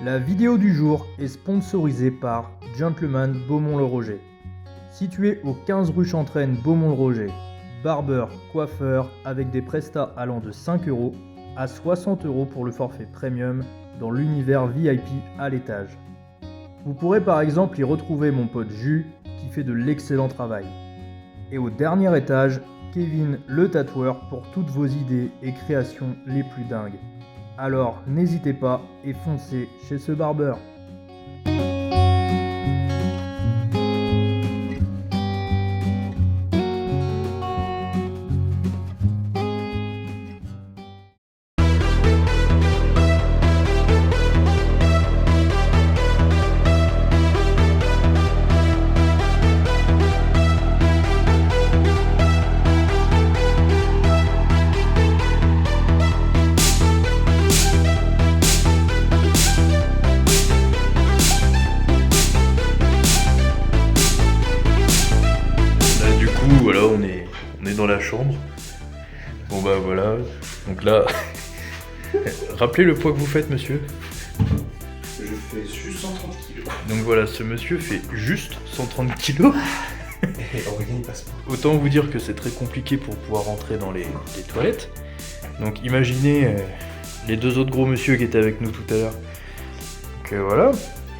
La vidéo du jour est sponsorisée par Gentleman Beaumont-le-Roger. Situé au 15 rue Chantraine Beaumont-le-Roger, barbeur, coiffeur avec des prestats allant de 5 € à 60 € pour le forfait premium dans l'univers VIP à l'étage. Vous pourrez par exemple y retrouver mon pote Jus qui fait de l'excellent travail. Et au dernier étage, Kevin le tatoueur pour toutes vos idées et créations les plus dingues. Alors n'hésitez pas et foncez chez ce barbeur. Voilà, on est dans la chambre. Bon bah voilà, donc là, rappelez le poids que vous faites, monsieur. Je fais juste 130 kilos. Donc voilà, ce monsieur fait juste 130 kilos. Et Aurélien passe pas. Autant vous dire que c'est très compliqué pour pouvoir rentrer dans les toilettes. Donc imaginez les deux autres gros monsieur qui étaient avec nous tout à l'heure. Donc voilà,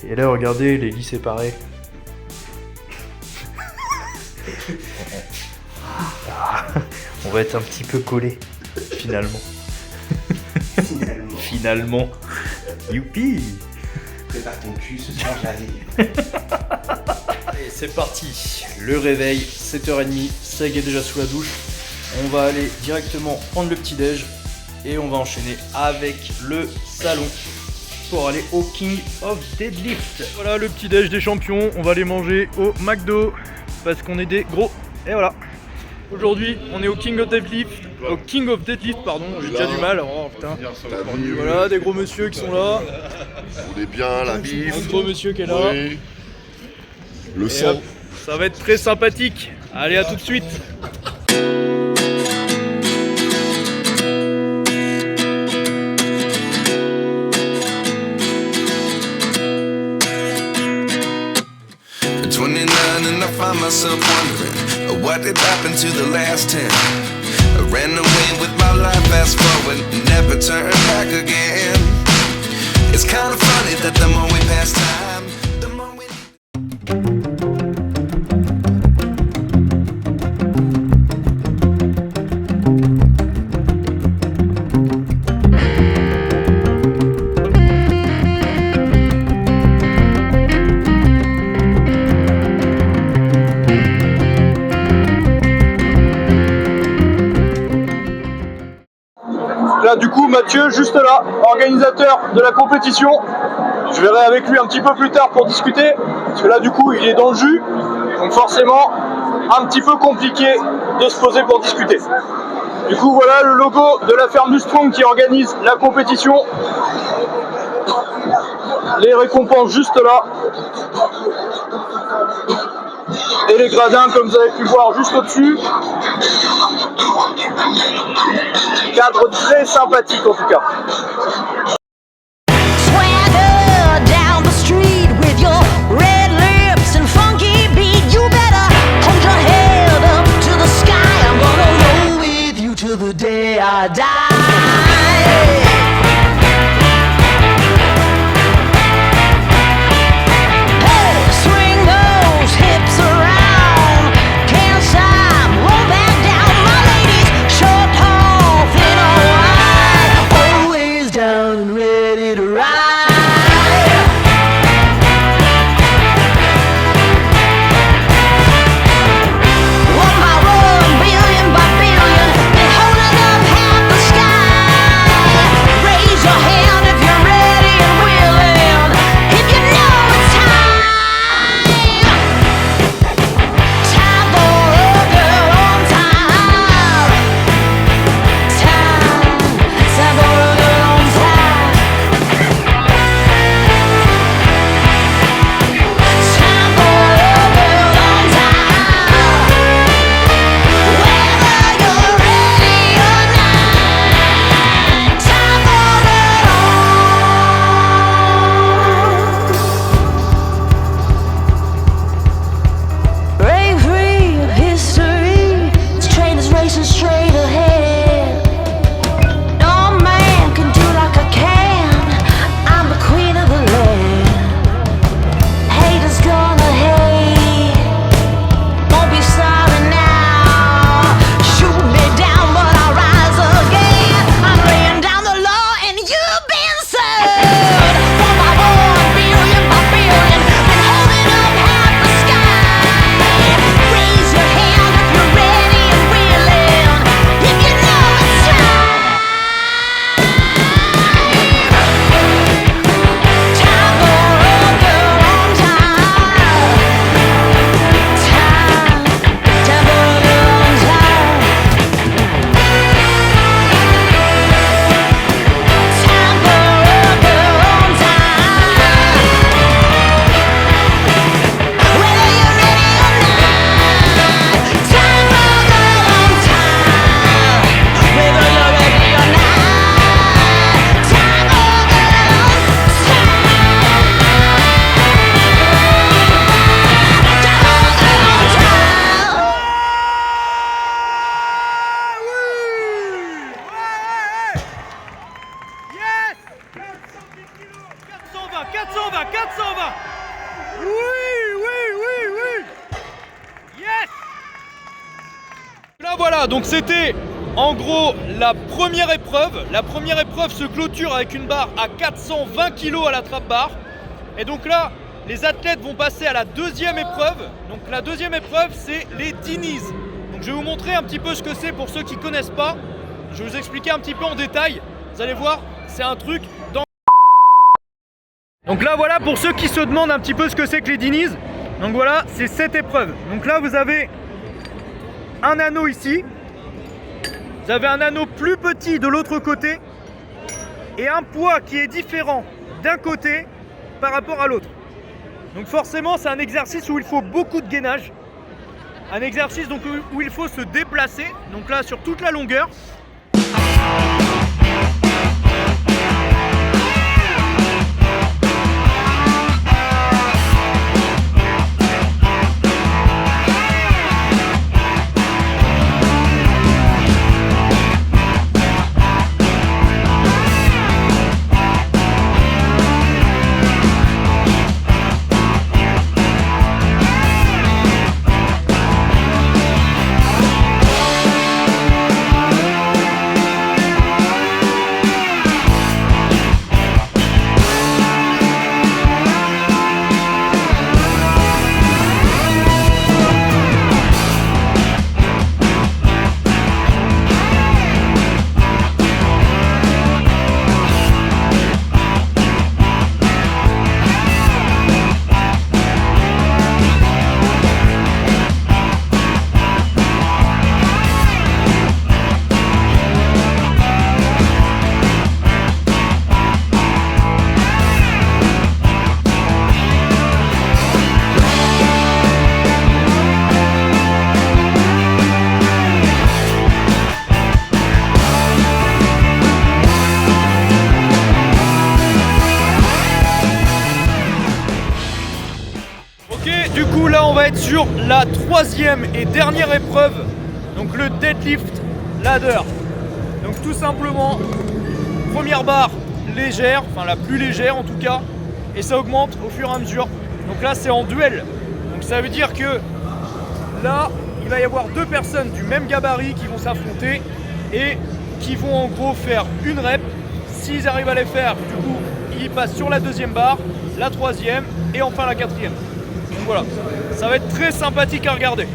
et là regardez les lits séparés. On va être un petit peu collé, finalement. Finalement. Youpi. Prépare ton cul, ce soir j'arrive. Allez, c'est parti. Le réveil, 7h30, Seg est déjà sous la douche. On va aller directement prendre le petit-déj et on va enchaîner avec le salon pour aller au King of Deadlift. Voilà le petit-déj des champions, on va aller manger au McDo parce qu'on est des gros. Et voilà. Aujourd'hui, on est au King of Deadlift. Au King of Deadlift, pardon, j'ai déjà du mal. Oh putain. Voilà, des gros monsieur qui sont là. Vous voulez bien la bif? Un gros monsieur qui est là. Oui. Le Et sang. hop, ça va être très sympathique. Allez, à tout de suite. At 29 and I find myself wondering what did happen to the last 10. I ran away with my life, fast forward, never turn back again. It's kind of funny that the more we pass time, the more we Là du coup Mathieu juste là, organisateur de la compétition. Je verrai avec lui un petit peu plus tard pour discuter, parce que là du coup il est dans le jus, donc forcément un petit peu compliqué de se poser pour discuter. Du coup voilà le logo de la ferme du Strong qui organise la compétition. Les récompenses juste là. Et les gradins comme vous avez pu voir juste au-dessus. Cadre très sympathique en tout cas. Swagger down the street with your red lips and funky beat. You better hold your head up to the sky. I'm gonna roll with you till the day I die. Oui, oui, oui, oui. Yes. Là voilà, donc c'était en gros la première épreuve. La première épreuve se clôture avec une barre à 420 kg à la trappe-barre. Et donc là, les athlètes vont passer à la deuxième épreuve. Donc la deuxième épreuve, c'est les Dinnies. Donc je vais vous montrer un petit peu ce que c'est pour ceux qui ne connaissent pas. Je vais vous expliquer un petit peu en détail. Vous allez voir, c'est un truc dans... Donc là voilà, pour ceux qui se demandent un petit peu ce que c'est que les Dinnies. Donc voilà, c'est cette épreuve. Donc là vous avez un anneau ici. Vous avez un anneau plus petit de l'autre côté. Et un poids qui est différent d'un côté par rapport à l'autre. Donc forcément c'est un exercice où il faut beaucoup de gainage. Un exercice donc où il faut se déplacer. Donc là sur toute la longueur. Du coup là on va être sur la troisième et dernière épreuve, donc le deadlift ladder. Donc tout simplement, première barre légère, enfin la plus légère en tout cas, et ça augmente au fur et à mesure. Donc là c'est en duel, donc ça veut dire que là il va y avoir deux personnes du même gabarit qui vont s'affronter et qui vont en gros faire une rep. S'ils arrivent à les faire, du coup ils passent sur la deuxième barre, la troisième et enfin la quatrième. Donc voilà, ça va être très sympathique à regarder.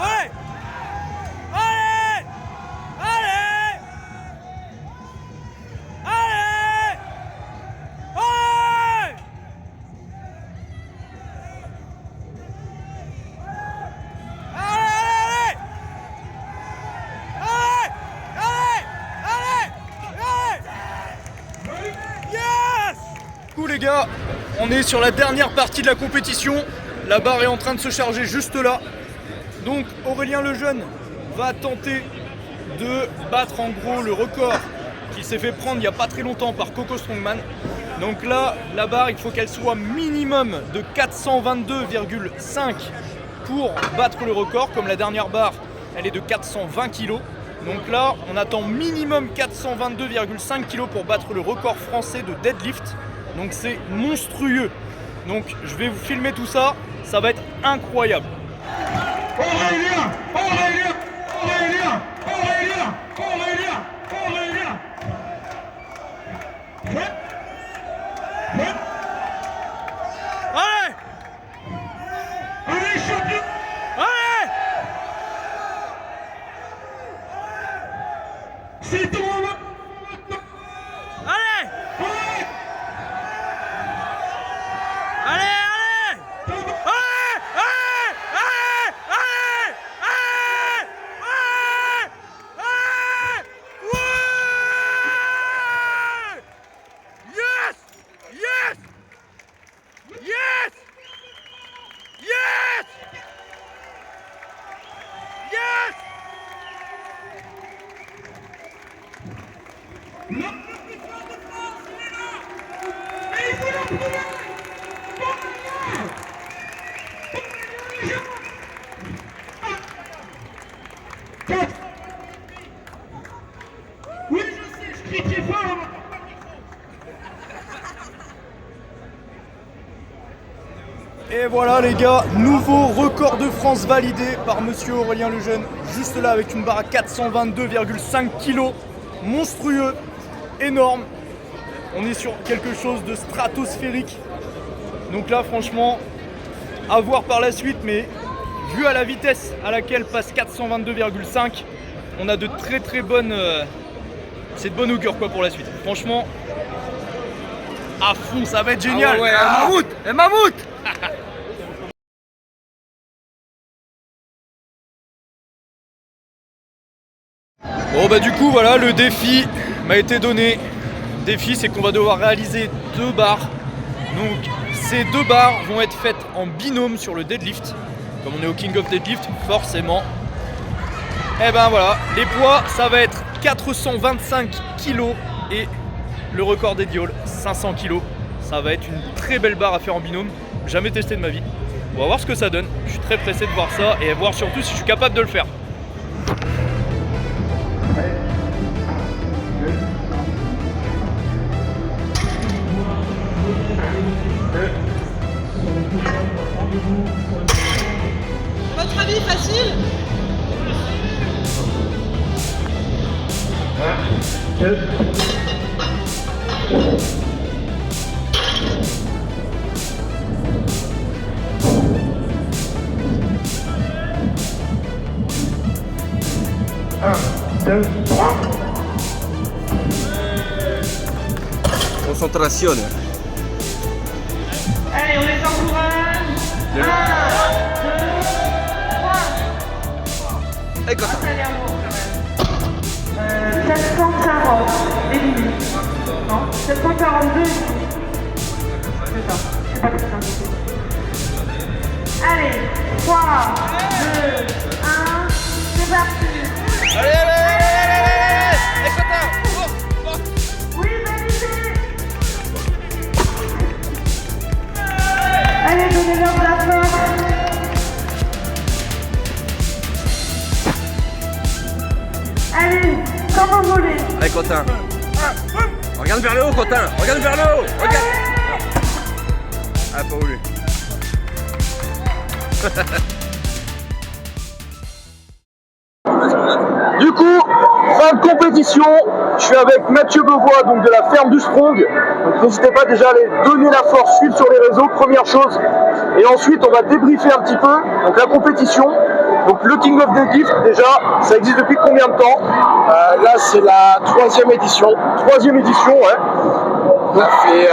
Allez! Allez! Allez! Allez! Allez! Les gars, on est sur la dernière partie de la compétition. La barre est en train de se charger juste là. Donc Aurélien Lejeune va tenter de battre en gros le record qui s'est fait prendre il n'y a pas très longtemps par Coco Strongman. Donc là, la barre, il faut qu'elle soit minimum de 422,5 pour battre le record. Comme la dernière barre, elle est de 420 kg. Donc là, on attend minimum 422,5 kg pour battre le record français de deadlift. Donc c'est monstrueux. Donc je vais vous filmer tout ça, ça va être incroyable. Aurélien, Aurélien, Aurélien, Aurélien, Aurélien, Aurélien. Allez! Allez, champion! Allez! C'est ton moment! Allez! Allez! Allez, allez! Allez! Allez! Allez! Allez! Allez! Allez! Ouais! Yes! Yes! Yes! Yes! Yes! Oui, je sais, je crie très fort. Et voilà les gars, nouveau record de France validé par monsieur Aurélien Lejeune, juste là avec une barre à 422,5 kg, monstrueux, énorme. On est sur quelque chose de stratosphérique. Donc là franchement, à voir par la suite, mais vu à la vitesse à laquelle passe 422,5, on a de très bonnes... c'est de bonne augure quoi pour la suite. Franchement, à fond, ça va être génial. Ah ouais, un mammouth, un mammouth. Bon bah du coup voilà, le défi m'a été donné. Le défi c'est qu'on va devoir réaliser 2 barres. Donc ces 2 barres vont être faites en binôme sur le deadlift. Comme on est au King of Deadlift, forcément. Et ben voilà, les poids ça va être 425 kg et le record des dioles 500 kg. Ça va être une très belle barre à faire en binôme. Jamais testé de ma vie. On va voir ce que ça donne. Je suis très pressé de voir ça et voir surtout si je suis capable de le faire. Votre avis facile? Concentration. Allez, on les encourage. 1, 2, 3. Et comme ça. Allez, un mot quand même. 740 et demi. Non, 742 et demi. C'est ça. C'est pas plus simple. Allez, 3, 2, 1, c'est parti. Allez, allez, allez, allez, allez, allez, Oui, validé. Allez, donnez-leur de la force. Allez, comme vous voulez. Allez, Quentin. Regarde vers le haut, Quentin. Regarde vers le haut. Regarde. Ah, pas voulu. Du coup, fin de compétition, je suis avec Mathieu Beauvois, donc de la ferme du Strong. Donc n'hésitez pas déjà à aller donner la force, suivre sur les réseaux, première chose. Et ensuite, on va débriefer un petit peu donc la compétition. Donc le King of the Gift, déjà, ça existe depuis combien de temps? Là, c'est la 3e édition. 3e édition, ouais. On a fait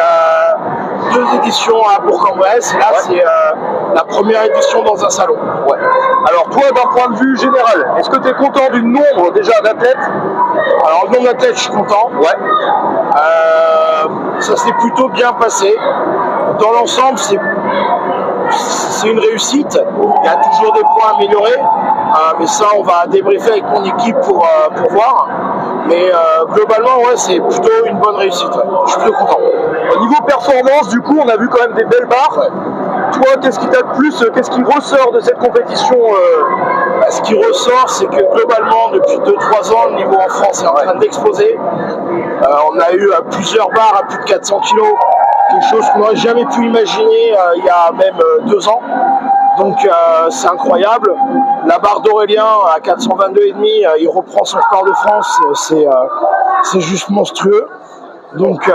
2 éditions à Bourg-en-Bresse, et là, c'est la première édition dans un salon. Ouais. Alors toi, d'un point de vue général, est-ce que tu es content du nombre déjà d'athlètes? Alors le nombre d'athlètes, je suis content. Ouais. Ça s'est plutôt bien passé. Dans l'ensemble, c'est une réussite. Il y a toujours des points à améliorer, mais ça, on va débriefer avec mon équipe pour voir. Mais globalement, ouais, c'est plutôt une bonne réussite. Ouais. Je suis plutôt content. Au niveau performance, du coup, on a vu quand même des belles barres. Ouais. Toi, qu'est-ce qui t'a le plus, qu'est-ce qui ressort de cette compétition? Ce qui ressort, c'est que globalement, depuis 2-3 ans, le niveau en France est en train d'exploser. On a eu plusieurs barres à plus de 400 kg, quelque chose qu'on n'aurait jamais pu imaginer il y a même 2 ans. Donc c'est incroyable. La barre d'Aurélien à 422,5, il reprend son record de France, c'est juste monstrueux. Donc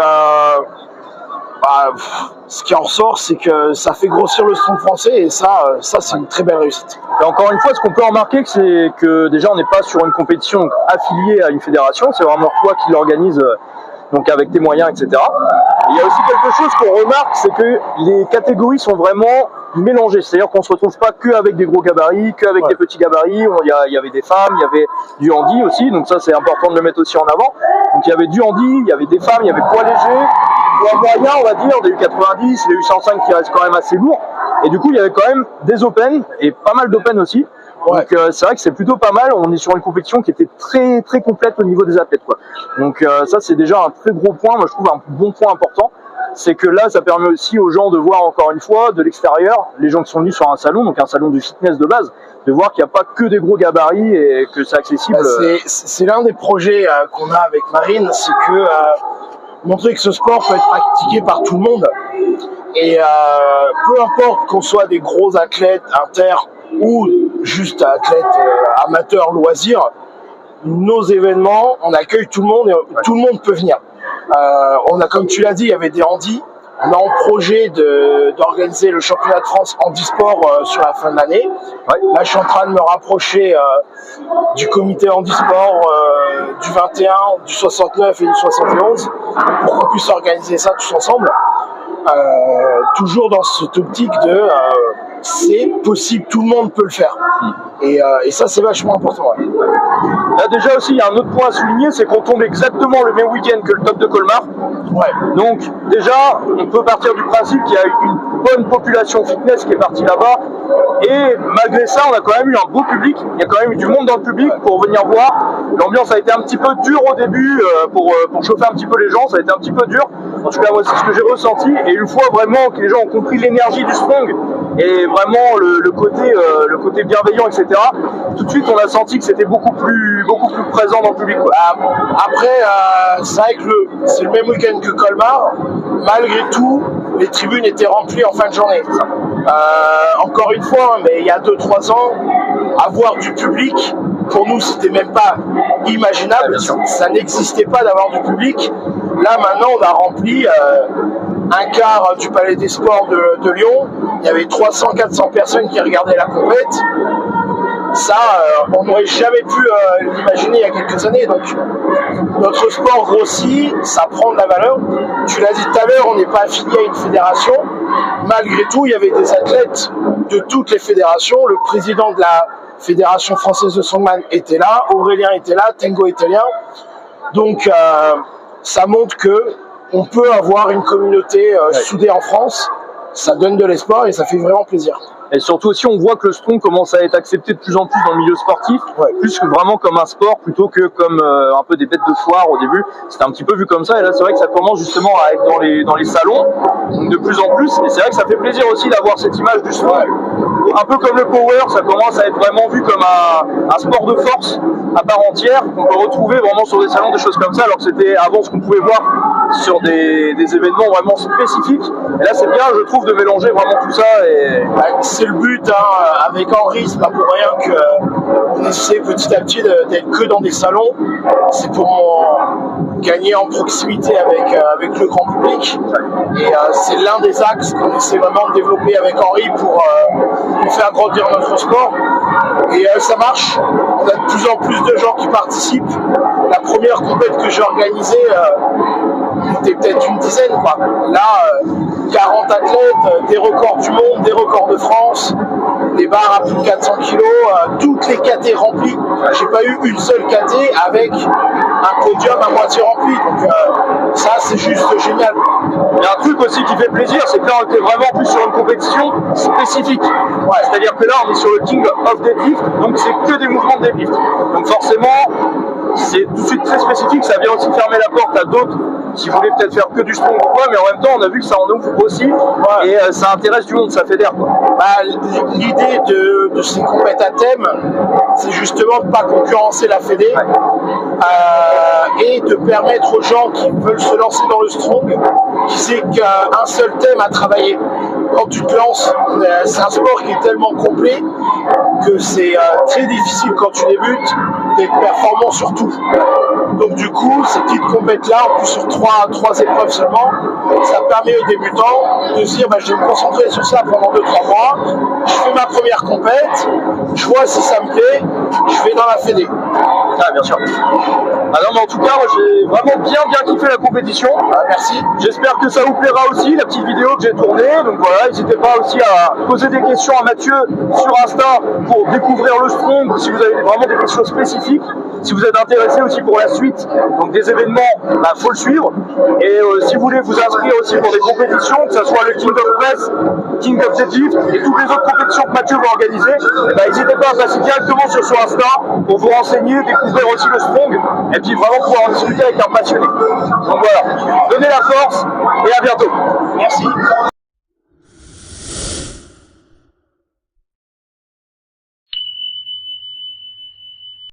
ce qui en ressort, c'est que ça fait grossir le strong français, et ça c'est une très belle réussite. Et encore une fois, ce qu'on peut remarquer, c'est que déjà on n'est pas sur une compétition affiliée à une fédération, c'est vraiment toi qui l'organise donc avec tes moyens, etc. Et il y a aussi quelque chose qu'on remarque, c'est que les catégories sont vraiment mélangées, c'est-à-dire qu'on se retrouve pas que avec des gros gabarits, que avec des petits gabarits. Il y avait des femmes, il y avait du handi aussi, donc ça c'est important de le mettre aussi en avant. Donc il y avait du handi, il y avait des femmes, il y avait poids léger, poids moyen, on va dire, des U90, des U105 qui restent quand même assez lourds. Et du coup il y avait quand même des open, et pas mal d'open aussi. Donc c'est vrai que c'est plutôt pas mal, on est sur une compétition qui était très très complète au niveau des athlètes, quoi. Donc ça c'est déjà un très gros point, moi je trouve un bon point important, c'est que là ça permet aussi aux gens de voir encore une fois de l'extérieur, les gens qui sont venus sur un salon, donc un salon du fitness de base, de voir qu'il n'y a pas que des gros gabarits et que c'est accessible. C'est l'un des projets qu'on a avec Marine, c'est que montrer que ce sport peut être pratiqué par tout le monde, et peu importe qu'on soit des gros athlètes inter ou juste athlètes amateurs loisirs, nos événements, on accueille tout le monde et tout le monde peut venir. On a, comme tu l'as dit, il y avait des handis. On a en projet d'organiser le championnat de France handisport sur la fin de l'année. Là, je suis en train de me rapprocher du comité handisport du 21, du 69 et du 71 pour qu'on puisse organiser ça tous ensemble. Toujours dans cette optique de c'est possible, tout le monde peut le faire. Et ça, c'est vachement important. Ouais. Là, déjà aussi, il y a un autre point à souligner, c'est qu'on tombe exactement le même week-end que le top de Colmar. Ouais. Donc, déjà, on peut partir du principe qu'il y a une bonne population fitness qui est partie là-bas. Et malgré ça, on a quand même eu un beau public. Il y a quand même eu du monde dans le public pour venir voir. L'ambiance a été un petit peu dure au début pour chauffer un petit peu les gens. Ça a été un petit peu dur. En tout cas, moi, c'est ce que j'ai ressenti. Et une fois vraiment que les gens ont compris l'énergie du strong et vraiment le côté bienveillant, etc., tout de suite, on a senti que c'était beaucoup plus présent dans le public, quoi. Après, c'est vrai que c'est le même week-end que Colmar. Malgré tout, les tribunes étaient remplies en fin de journée. Encore une fois, mais il y a 2-3 ans, avoir du public, pour nous, c'était même pas imaginable. Ça n'existait pas d'avoir du public. Là, maintenant, on a rempli un quart du Palais des Sports de Lyon. Il y avait 300-400 personnes qui regardaient la compète. Ça, on n'aurait jamais pu l'imaginer il y a quelques années. Donc, notre sport grossit, ça prend de la valeur. Tu l'as dit tout à l'heure, on n'est pas affilié à une fédération. Malgré tout, il y avait des athlètes de toutes les fédérations. Le président de la Fédération française de strongman était là, Aurélien était là, Tengo était là. Donc, ça montre que on peut avoir une communauté soudée en France. Ça donne de l'espoir et ça fait vraiment plaisir. Et surtout aussi, on voit que le strong commence à être accepté de plus en plus dans le milieu sportif, plus que vraiment comme un sport plutôt que comme un peu des bêtes de foire au début. C'était un petit peu vu comme ça, et là c'est vrai que ça commence justement à être dans les salons, donc de plus en plus. Et c'est vrai que ça fait plaisir aussi d'avoir cette image du strong. Un peu comme le power, ça commence à être vraiment vu comme un sport de force à part entière, qu'on peut retrouver vraiment sur des salons, des choses comme ça, alors que c'était avant ce qu'on pouvait voir sur des événements vraiment spécifiques. Et là c'est bien, je trouve, de mélanger vraiment tout ça. Et c'est le but, hein. Avec Henri, c'est pas pour rien qu'on essaie petit à petit d'être que dans des salons. C'est pour gagner en proximité avec le grand public. Et c'est l'un des axes qu'on essaie vraiment de développer avec Henri pour faire grandir notre sport. Et ça marche. On a de plus en plus de gens qui participent. La première compétition que j'ai organisée, on était peut-être une dizaine, quoi. Là, 40 athlètes, des records du monde, des records de France, des barres à plus de 400 kilos, toutes les KT remplies. J'ai pas eu une seule KT avec un podium à moitié rempli. Donc ça, c'est juste génial. Il y a un truc aussi qui fait plaisir, c'est que là on était vraiment plus sur une compétition spécifique. Ouais, c'est-à-dire que là on est sur le King of Deadlift, donc c'est que des mouvements de deadlift. Donc forcément, c'est tout de suite très spécifique, ça vient aussi fermer la porte à d'autres qui voulaient peut-être faire que du strong ou quoi, mais en même temps on a vu que ça en ouvre aussi, et ça intéresse du monde, ça fédère quoi. L'idée de ces compètes à thème, c'est justement de ne pas concurrencer la fédé, et de permettre aux gens qui veulent se lancer dans le strong, qui sait qu'un seul thème à travailler. Quand tu te lances, c'est un sport qui est tellement complet que c'est très difficile quand tu débutes d'être performant sur tout. Donc du coup, ces petites compètes-là, en plus sur trois épreuves seulement, ça permet aux débutants de se dire je vais me concentrer sur ça pendant 2-3 mois, je fais ma première compète, je vois si ça me plaît, je vais dans la fédé. Ah bien sûr. Ah non mais en tout cas moi j'ai vraiment bien kiffé la compétition. Merci. J'espère que ça vous plaira aussi, la petite vidéo que j'ai tournée. Donc voilà, n'hésitez pas aussi à poser des questions à Mathieu sur Insta pour découvrir le strong, si vous avez vraiment des questions spécifiques. Si vous êtes intéressé aussi pour la suite, donc des événements, faut le suivre. Et si vous voulez vous inscrire aussi pour des compétitions, que ce soit le King of Press, King of Deadlift et toutes les autres compétitions que Mathieu va organiser, n'hésitez pas à passer directement sur son Insta pour vous renseigner, découvrir aussi le strong et puis vraiment pouvoir en discuter avec un passionné. Donc voilà, donnez la force et à bientôt. Merci.